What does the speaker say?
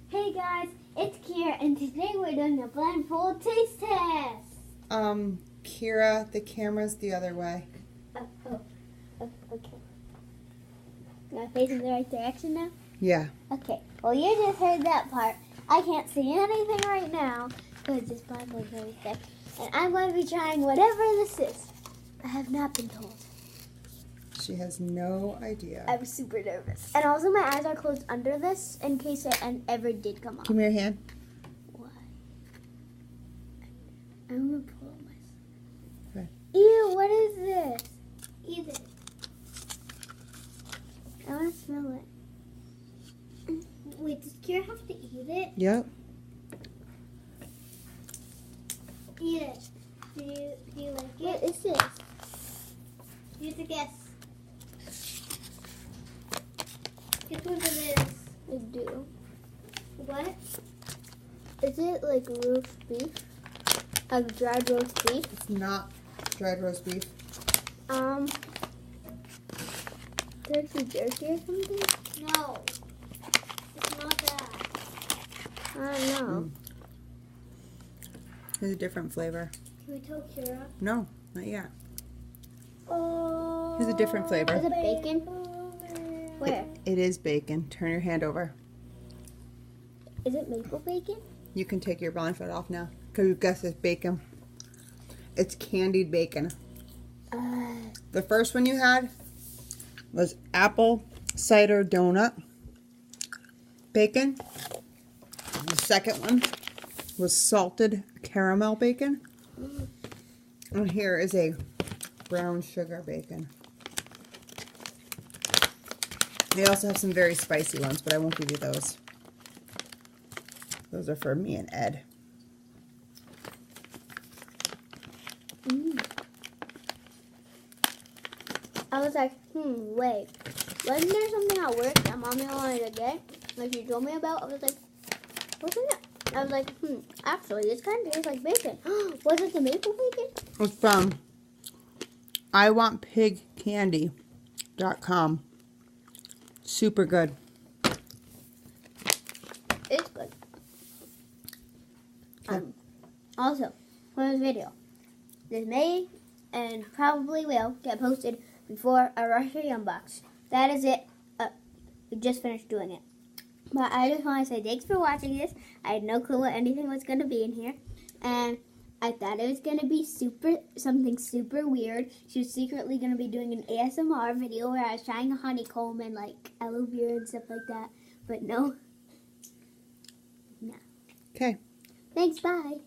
Hey guys, it's Kira, and today we're doing a blindfold taste test. Kira, the camera's the other way. Okay. Am I facing the right direction now? Yeah. Okay, well you just heard that part. I can't see anything right now because this blindfold's very thick. And I'm going to be trying whatever this is. I have not been told. She has no idea. I'm super nervous. And also my eyes are closed under this in case it ever did come off. Give me your hand. Why? I'm going to pull it myself. Okay. Ew, what is this? Eat it. I want to smell it. Wait, does Kira have to eat it? Yep. Eat it. Do you like it? What is this? Use a guess. Guess what it is. I do. What? Is it like roast beef? Like dried roast beef? It's not dried roast beef. Turkey jerky or something? No. It's not that. I don't know. It's a different flavor. Can we tell Kira? No, not yet. Oh. It's a different flavor. Is it bacon? Where? It is bacon. Turn your hand over. Is it maple bacon? You can take your blindfold off now because you guessed it's bacon. It's candied bacon. The first one you had was apple cider donut bacon. The second one was salted caramel bacon. And here is a brown sugar bacon. They also have some very spicy ones, but I won't give you those. Those are for me and Ed. I was like, wait. Wasn't there something at work that Mommy wanted to get? Like she told me about? I was like, what's in it? I was like, actually, this kind of tastes like bacon. Was it the maple bacon? It's from iwantpigcandy.com. Super good. It's good. Okay. Also, for this video, this may and probably will get posted before I rush to unbox. That is it. We just finished doing it. But I just want to say thanks for watching this. I had no clue what anything was going to be in here. And I thought it was going to be something super weird. She was secretly going to be doing an ASMR video where I was trying a honeycomb and like aloe vera and stuff like that. But no. No. Okay. Thanks, bye.